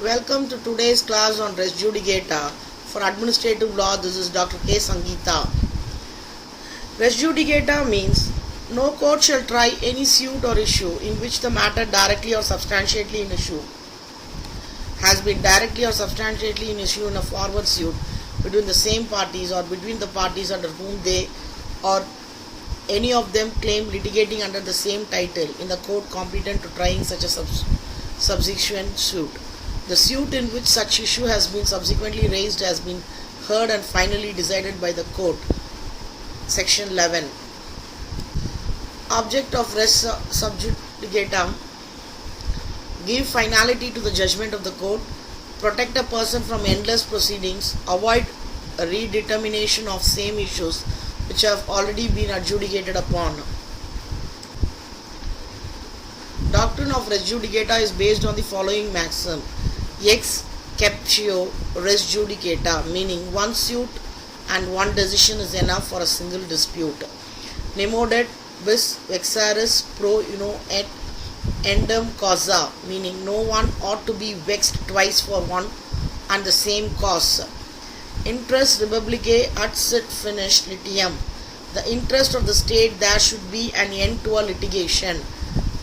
Welcome to today's class on res judicata. For administrative law, this is Dr. K. Sangeeta. Res judicata means no court shall try any suit or issue in which the matter directly or substantially in issue has been directly or substantially in issue in a forward suit between the same parties or between the parties under whom they or any of them claim litigating under the same title in the court competent to trying such a subsequent suit. The suit in which such issue has been subsequently raised has been heard and finally decided by the court. Section 11. Object of res judicata: give finality to the judgment of the court, protect a person from endless proceedings, avoid a redetermination of same issues which have already been adjudicated upon. Doctrine of res judicata is based on the following maxim: ex captio res judicata, meaning one suit and one decision is enough for a single dispute. Nemodet bis vexaris pro uno et endem causa, meaning no one ought to be vexed twice for one and the same cause. Interest republicae at sit finished litium, the interest of the state there should be an end to a litigation.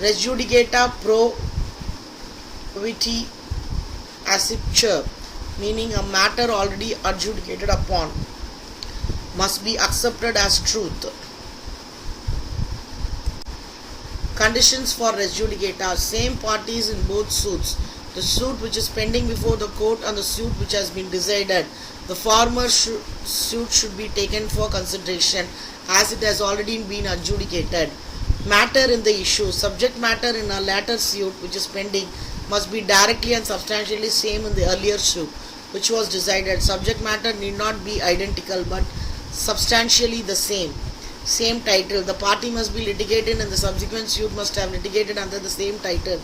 Res judicata pro viti accepture, meaning a matter already adjudicated upon must be accepted as truth. Conditions for res judicata: same parties in both suits, the suit which is pending before the court and the suit which has been decided. The former suit should be taken for consideration as it has already been adjudicated. Matter in the issue: subject matter in a latter suit which is pending must be directly and substantially same in the earlier suit which was decided. Subject matter need not be identical but substantially the same. Same title: the party must be litigated and the subsequent suit must have litigated under the same title,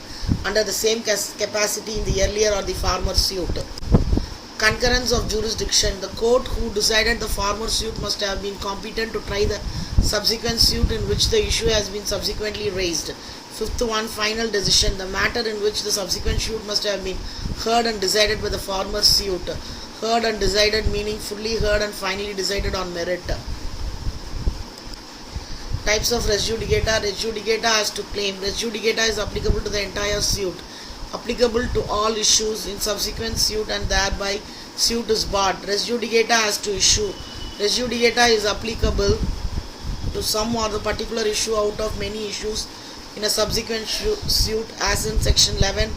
under the same capacity in the earlier or the former suit. Concurrence of jurisdiction: the court who decided the former suit must have been competent to try the subsequent suit in which the issue has been subsequently raised. Fifth one, final decision: the matter in which the subsequent suit must have been heard and decided by the former suit. Heard and decided meaning fully heard and finally decided on merit. Types of res judicata. Res judicata has to claim. Res judicata is applicable to the entire suit, applicable to all issues in subsequent suit and thereby suit is barred. Res judicata has to issue. Res judicata is applicable to some or the particular issue out of many issues in a subsequent suit, as in section 11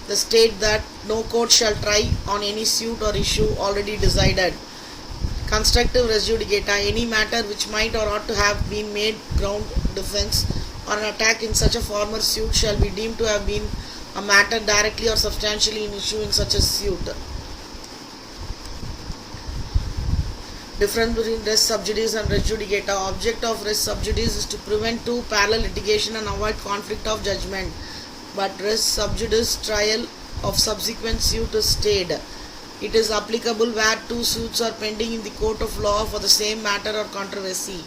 the state that no court shall try on any suit or issue already decided. Constructive res judicata: any matter which might or ought to have been made ground defense or an attack in such a former suit shall be deemed to have been a matter directly or substantially in issue in such a suit. Difference between res sub judice and res judicata. Object of res sub judice is to prevent two parallel litigation and avoid conflict of judgment, but res sub judice trial of subsequent suit is stayed. It is applicable where two suits are pending in the court of law for the same matter or controversy.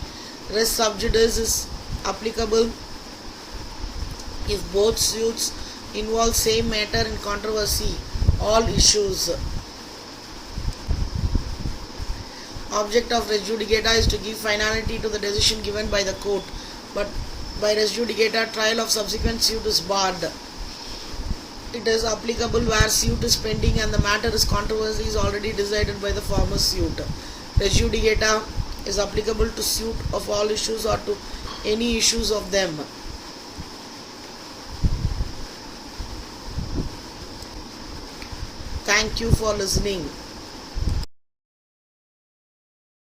Res sub judice is applicable if both suits involve same matter and controversy, all issues. Object of res judicata is to give finality to the decision given by the court, but by res judicata trial of subsequent suit is barred. It is applicable where suit is pending and the matter is controversy is already decided by the former suit. Res judicata is applicable to suit of all issues or to any issues of them. Thank you for listening.